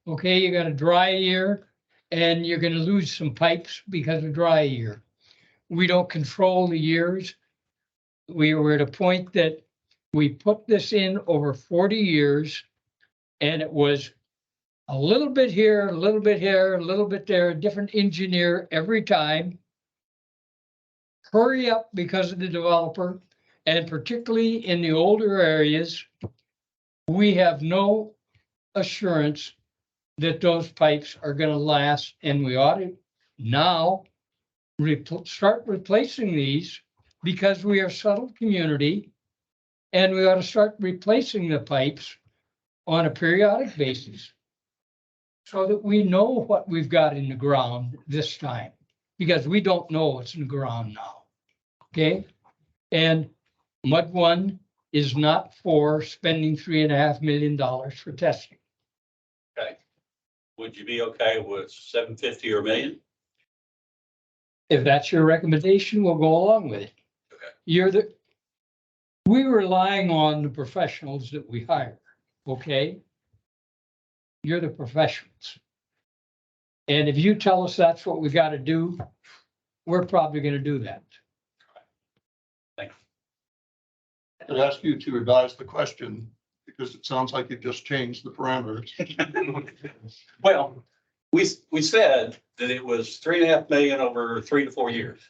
Okay, you got a dry year and you're going to lose some pipes because of dry year. We don't control the years. We were at a point that we put this in over 40 years and it was a little bit here, a little bit here, a little bit there, a different engineer every time. Hurry up because of the developer, and particularly in the older areas, we have no assurance that those pipes are going to last, and we ought to now start replacing these because we are a settled community, and we ought to start replacing the pipes on a periodic basis so that we know what we've got in the ground this time, because we don't know what's in the ground now. Okay, and Mud 1 is not for spending $3.5 million for testing. would you be okay with 750 or a million? If that's your recommendation, we'll go along with it. Okay. We're relying on the professionals that we hire, okay? You're the professionals. And if you tell us that's what we gotta do, we're probably gonna do that. I'd ask you to revise the question because it sounds like you just changed the parameters. Well, we said that it was 3.5 million over 3 to 4 years.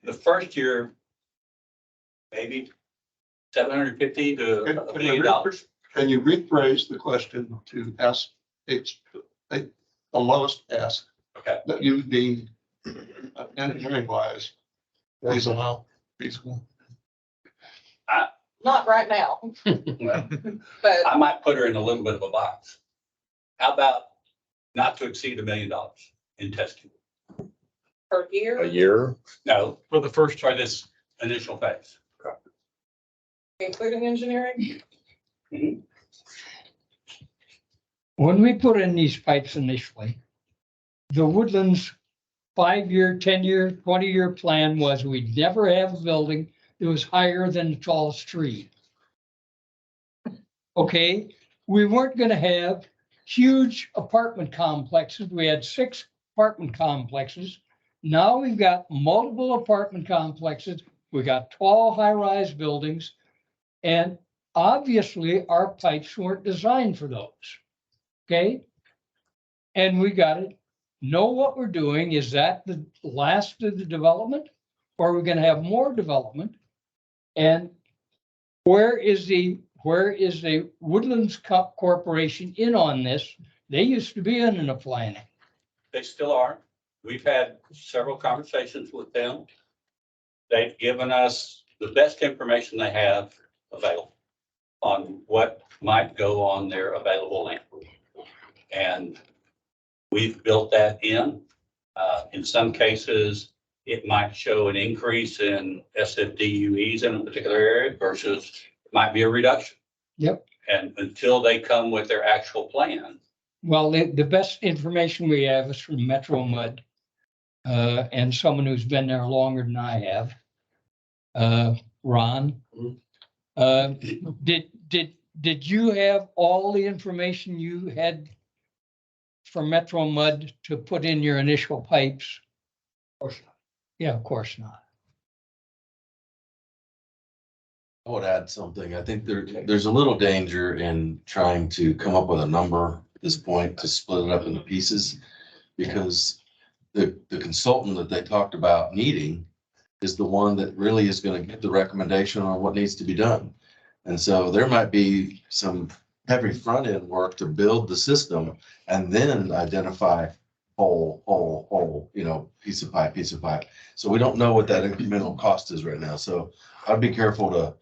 The first year, maybe 750 to $1 million. Can you rephrase the question to ask, it's the lowest ask Okay. that you deem engineering wise feasible? Not right now, Well, but I might put her in a little bit of a box. How about not to exceed $1 million in testing? per year, A year? No, For the first, for this initial phase. including engineering. When we put in these pipes initially, the Woodlands 5-year, 10-year, 20-year plan was we'd never have a building that was higher than the tallest tree. Okay, we weren't gonna have huge apartment complexes. We had 6 apartment complexes. Now we've got multiple apartment complexes. We got tall, high-rise buildings. And obviously, our pipes weren't designed for those. Okay? And we gotta know what we're doing. Is that the last of the development? Or are we gonna have more development? And where is the Woodlands Corporation in on this? They used to be in the planning. They still are. We've had several conversations with them. They've given us the best information they have available on what might go on their available land. And we've built that in. In some cases, it might show an increase in SFDUEs in a particular area versus it might be a reduction. Yep. And until they come with their actual plan. Well, the best information we have is from Metro Mud. And someone who's been there longer than I have. Ron. Did you have all the information you had from Metro Mud to put in your initial pipes? Of course not. Yeah, of course not. I would add something. I think there's a little danger in trying to come up with a number at this point to split it up into pieces. Because the consultant that they talked about needing is the one that really is going to give the recommendation on what needs to be done. And so there might be some heavy front end work to build the system and then identify hole, piece of pipe. So we don't know what that incremental cost is right now. So I'd be careful to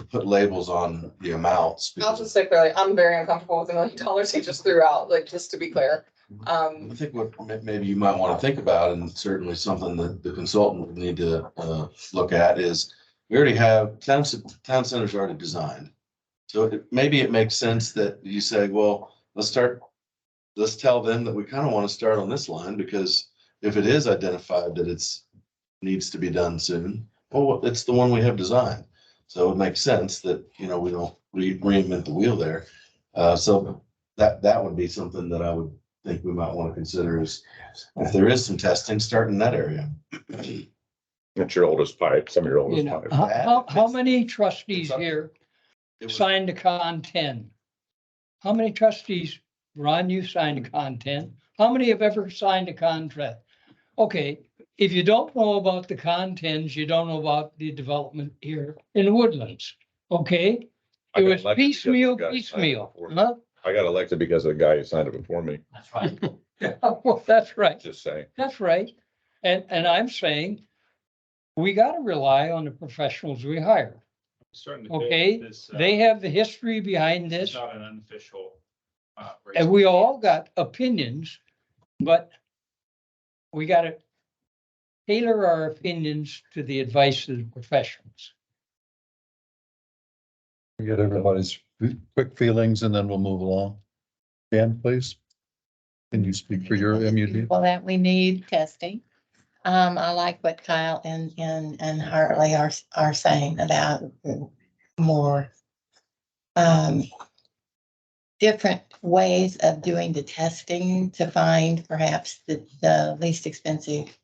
put labels on the amounts. I'll just say clearly, I'm very uncomfortable with $1 million he just threw out, like, just to be clear. I think what maybe you might want to think about, and certainly something that the consultant would need to look at, is we already have town centers already designed. So maybe it makes sense that you say, well, let's tell them that we kind of want to start on this line, because if it is identified that it's needs to be done soon, well, it's the one we have designed. So it makes sense that, we don't reinvent the wheel there. So that would be something that I would think we might want to consider, is if there is some testing, start in that area. That's your oldest pipe, some of your oldest pipe. How many trustees here signed a Con 10? How many trustees, Ron, you signed a Con 10? How many have ever signed a contract? Okay, if you don't know about the Con 10s, you don't know about the development here in Woodlands, okay? It was piecemeal. Huh? I got elected because of the guy who signed it before me, That's right. Well, that's right. just saying. That's right. And I'm saying, we gotta rely on the professionals we hire. Starting to build Okay, this, they have the history behind this is this, not an unofficial. and we all got opinions, but we gotta tailor our opinions to the advice of the professionals. Get everybody's quick feelings and then we'll move along. Dan, please. Can you speak for your MUD? Well, that we need testing. I like what Kyle and Hartley are saying about more different ways of doing the testing to find perhaps the least expensive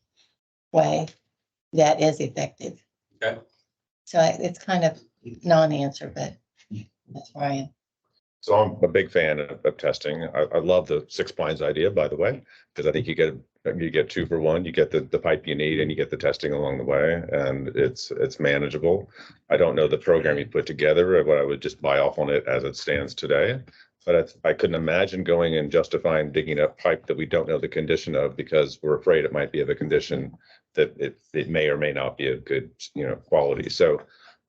way that is effective. Okay. So it's kind of non-answer, but that's where I am. So I'm a big fan of testing. I love the Six Pines idea, by the way, because I think you get 2 for 1. You get the pipe you need and you get the testing along the way, and it's manageable. I don't know the program you put together, but I would just buy off on it as it stands today. But I couldn't imagine going and justifying digging up pipe that we don't know the condition of because we're afraid it might be of a condition that it may or may not be of good, quality. So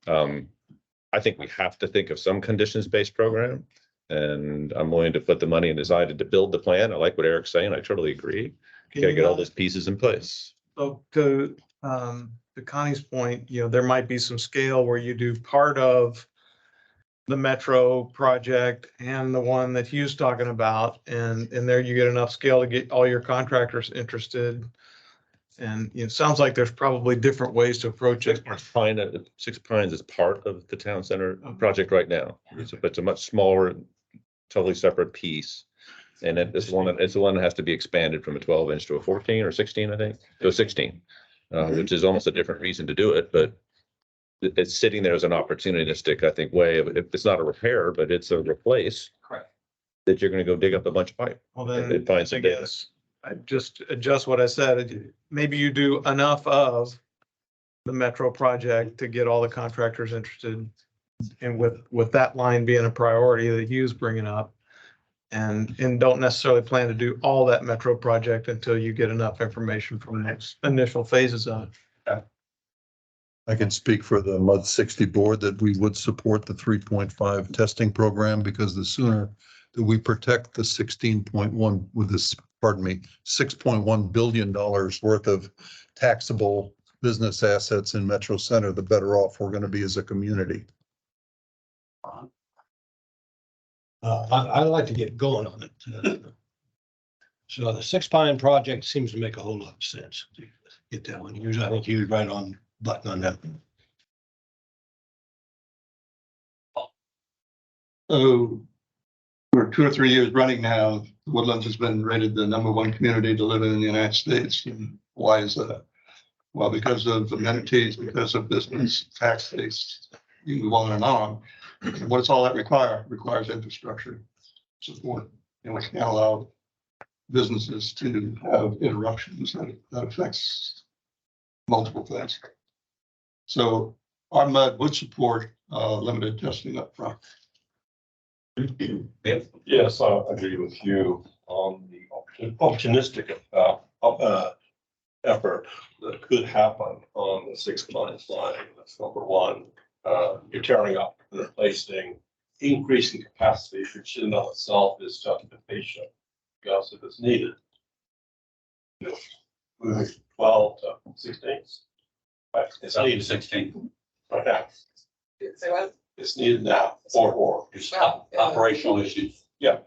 I think we have to think of some conditions-based program. And I'm willing to put the money and decided to build the plan. I like what Eric's saying. I totally agree. You gotta get all those pieces in place. So to Connie's point, there might be some scale where you do part of the metro project and the one that Hugh's talking about, and there you get enough scale to get all your contractors interested. And it sounds like there's probably different ways to approach it. Six Pines is part of the town center project right now. It's a much smaller, totally separate piece. And it's the one that has to be expanded from a 12-inch to a 14 or 16, I think, to a 16, which is almost a different reason to do it. But it's sitting there as an opportunistic, I think, way of, it's not a repair, but it's a replace. Correct. That you're going to go dig up a bunch of pipe. Well, then It finds I some data. guess I just adjust what I said. Maybe you do enough of the metro project to get all the contractors interested. And with that line being a priority that Hugh's bringing up, and don't necessarily plan to do all that metro project until you get enough information from the next initial phases of it. I can speak for the MUD 60 board that we would support the 3.5 testing program because the sooner that we protect the 16.1 with this, $6.1 billion worth of taxable business assets in Metro Center, the better off we're going to be as a community. I'd like to get going on it. So the Six Pine project seems to make a whole lot of sense. Get that one. I think he was right on button on that. So for 2 or 3 years running now, Woodlands has been rated the #1 community to live in the United States. And why is that? Well, because of amenities, because of business, tax base, you move on and on. And what does all that require? It requires infrastructure support. And we can't allow businesses to have interruptions that affects multiple things. So our MUD would support limited testing up front. Yes, I agree with you on the opportunistic effort that could happen on the Six Pines line. That's number one. You're tearing up and replacing, increasing capacity, which in and of itself is justification because if it's needed. Moving 12 to 16. Right, it's Up to needed 16. right now. Say what? It's needed now or. Just operational issues. Yeah,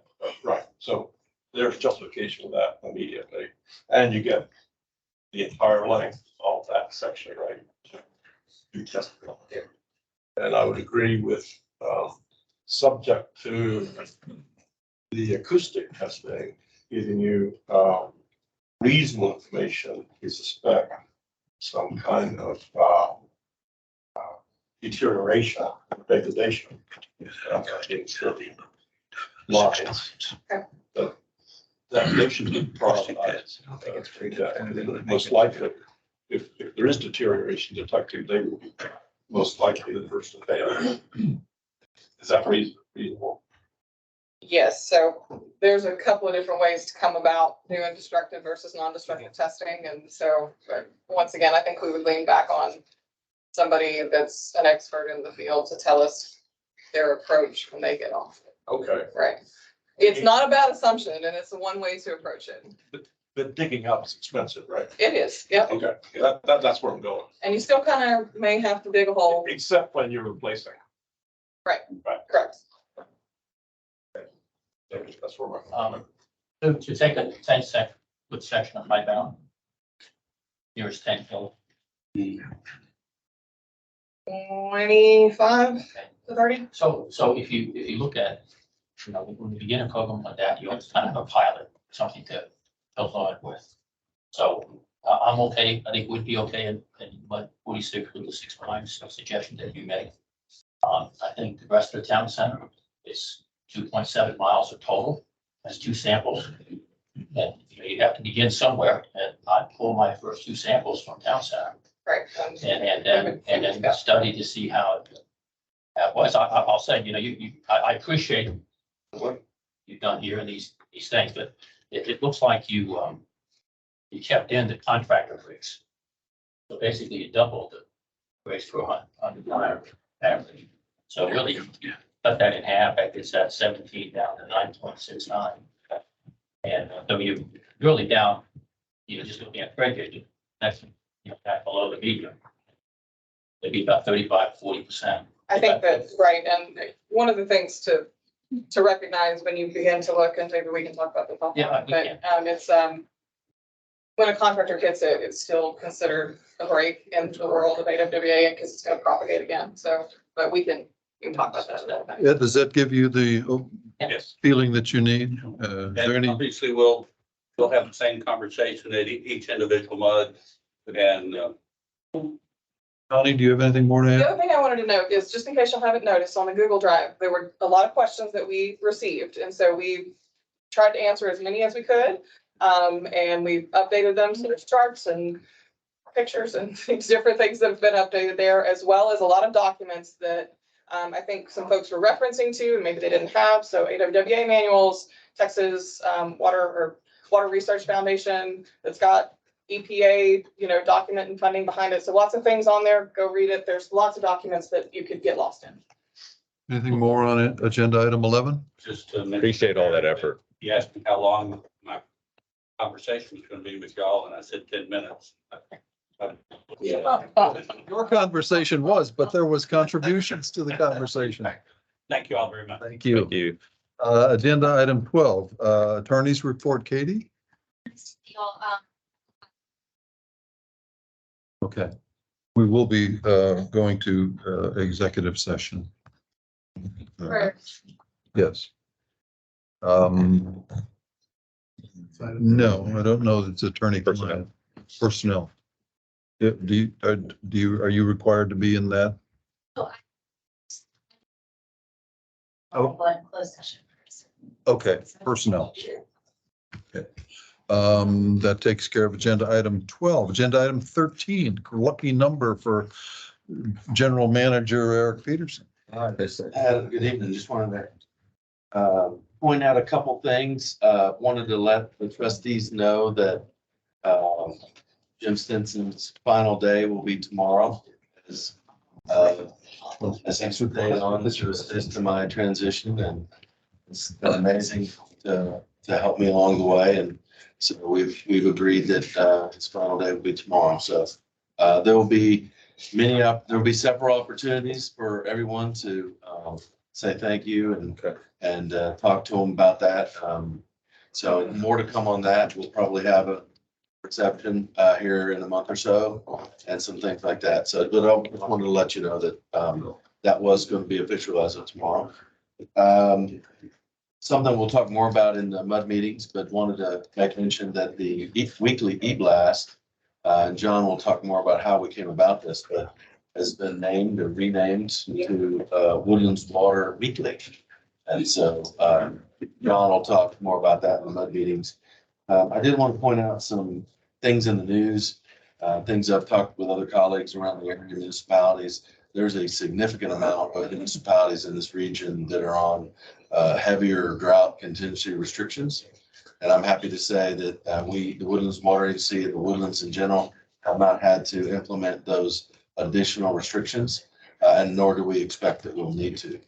right. So there's justification for that immediately. And you get the entire length of that section, right? You test it. And I would agree with, subject to the acoustic testing, giving you, reasonable information to suspect some kind of, deterioration, degradation. In certain lines. That they should be prioritized. And most likely, if there is deterioration detected, they will be most likely the first to fail. Is that reasonable? Yes, so there's a couple of different ways to come about doing destructive versus non-destructive testing. And so, once again, I think we would lean back on somebody that's an expert in the field to tell us their approach when they get off. Okay. Right. It's not a bad assumption and it's one way to approach it. But digging up is expensive, right? It is, yep. Okay, that's where I'm going. And you still kind of may have to dig a hole. Except when you're replacing. Right. Right. Correct. That's where my comment. To take a 10-foot section of pipe out. Here's 10 fill. 25 to 30. So if you look at, when you begin a program like that, you always kind of have a pilot, something to learn with. So I'm okay. I think we'd be okay and let Woody stick with the 6 lines suggestion that you made. I think the rest of the town center is 2.7 miles of total. That's 2 samples. And you have to begin somewhere. And I pull my first 2 samples from town center. Right. And then study to see how it was. I'll say, I appreciate what you've done here and these things, but it looks like you kept in the contractor rates. So basically you doubled the rates for 100 average. So really you cut that in half. That gets that 17 down to 9.69. And so you really down, just looking at Frederick, that's back below the median. Maybe about 35–40%. I think that's right. And one of the things to recognize when you begin to look, and maybe we can talk about this offline, Yeah, we can. but it's when a contractor gets it, it's still considered a break in the world of AWWA because it's going to propagate again. So, but we can talk about that. Ed, does that give you the Yes. feeling that you need? Is there And any, obviously, we'll have the same conversation at each individual mud. And Connie, do you have anything more to The add? other thing I wanted to note is, just in case y'all haven't noticed, on the Google Drive, there were a lot of questions that we received. And so we tried to answer as many as we could. And we've updated them. So there's charts and pictures and different things that have been updated there, as well as a lot of documents that I think some folks were referencing to, and maybe they didn't have. So AWWA manuals, Texas Water Research Foundation that's got EPA, document and funding behind it. So lots of things on there. Go read it. There's lots of documents that you could get lost in. Anything more on it? Agenda item 11? just to mention, Appreciate all that effort. you asked me how long my conversation was going to be with y'all, and I said 10 minutes. Your conversation was, but there was contributions to the conversation. Thank you all very much. Thank you. Thank you. Agenda item 12, attorney's report, Katie? Okay. We will be going to executive session. Yes. No, I don't know that it's attorney personnel. Do you, are you required to be in that? Oh, Closed session. okay, personnel. Okay. That takes care of agenda item 12. Agenda item 13, lucky number for General Manager Eric Peterson. Good evening. Just wanted to point out a couple things. Wanted to let the trustees know that Jim Stinson's final day will be tomorrow. As extra day on to assist in my transition, and it's been amazing to help me along the way. And so we've agreed that his final day will be tomorrow. So there will be several opportunities for everyone to say thank you and talk to him about that. So more to come on that. We'll probably have a reception here in a month or so and some things like that. So, but I just wanted to let you know that that was going to be official as of tomorrow. Something we'll talk more about in the mud meetings, but wanted to make mention that the weekly e-blast, and John will talk more about how we came about this, but has been named or renamed to Woodlands Water Weekly. And so John will talk more about that in the mud meetings. I did want to point out some things in the news, things I've talked with other colleagues around the area municipalities. There's a significant amount of municipalities in this region that are on heavier drought contingency restrictions. And I'm happy to say that the Woodlands Water Agency and the Woodlands in general have not had to implement those additional restrictions, and nor do we expect that we'll need to.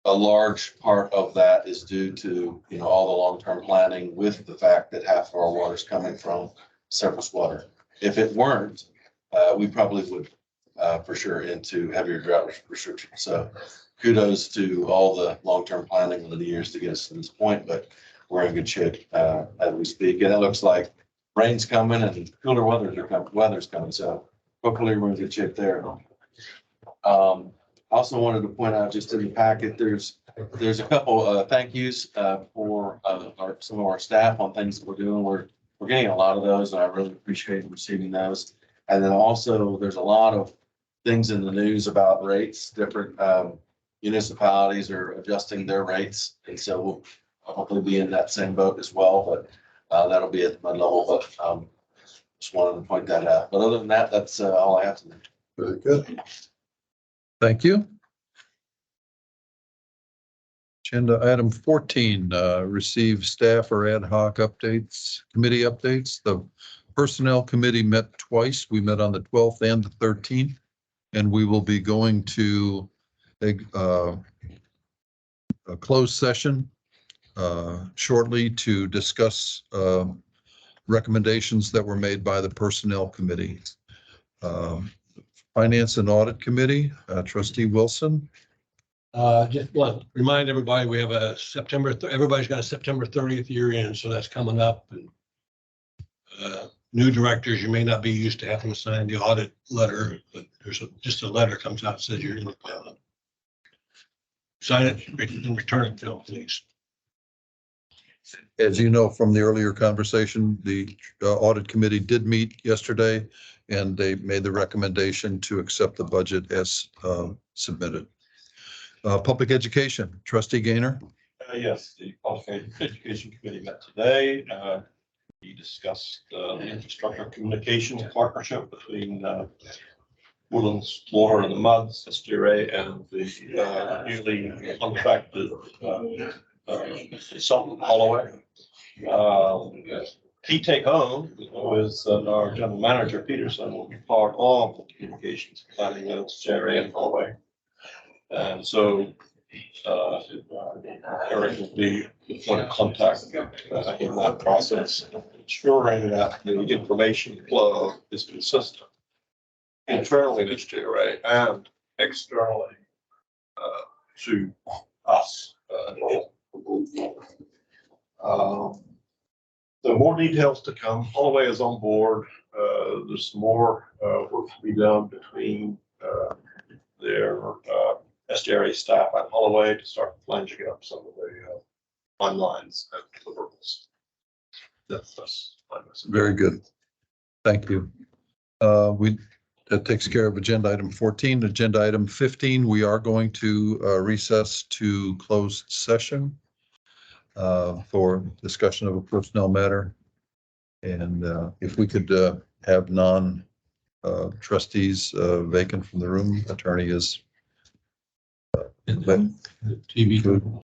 A large part of that is due to, all the long-term planning with the fact that half of our water is coming from surface water. If it weren't, we probably would for sure into heavier drought restrictions. So kudos to all the long-term planning over the years to get us to this point, but we're in good shape, as we speak. And it looks like rain's coming and cooler weather's coming, so hopefully we're in good shape there. Also wanted to point out just in the packet, there's a couple, thank yous, for, some of our staff on things that we're doing. We're getting a lot of those, and I really appreciate receiving those. And then also, there's a lot of things in the news about rates. Different municipalities are adjusting their rates, and so we'll hopefully be in that same boat as well. But that'll be at my level. But just wanted to point that out. But other than that, that's all I have to do. Very good. Thank you. Agenda item 14, receive staff or ad hoc updates, committee updates. The Personnel Committee met twice. We met on the 12th and the 13th, and we will be going to a closed session shortly to discuss recommendations that were made by the Personnel Committee. Finance and Audit Committee, Trustee Wilson. Just want to remind everybody, we have a everybody's got a September 30th year in, so that's coming up. And new directors, you may not be used to having to sign the audit letter, but there's just a letter comes out that says you're going to sign it and return it to, please. As you know from the earlier conversation, the Audit Committee did meet yesterday, and they made the recommendation to accept the budget as submitted. Public Education, Trustee Gaynor. Yes, the Public Education Committee met today. We discussed the infrastructure communications partnership between Woodlands Water and the Muds, SDRA, and the newly contracted consultant Holloway. Key take home was that our general manager Peterson will be part of the communications planning with SDRA and Holloway. And so Eric will be the point of contact in that process, ensuring that the information flow is consistent internally to SDRA and externally to us. So more details to come. Holloway is on board. There's more work to be done between their SDRA staff at Holloway to start flanging up some of the timelines and deliverables. That's my message. Very good. Thank you. That takes care of agenda item 14. Agenda item 15, we are going to recess to closed session for discussion of a personnel matter. And if we could have non-trustees vacant from the room, attorney is TV.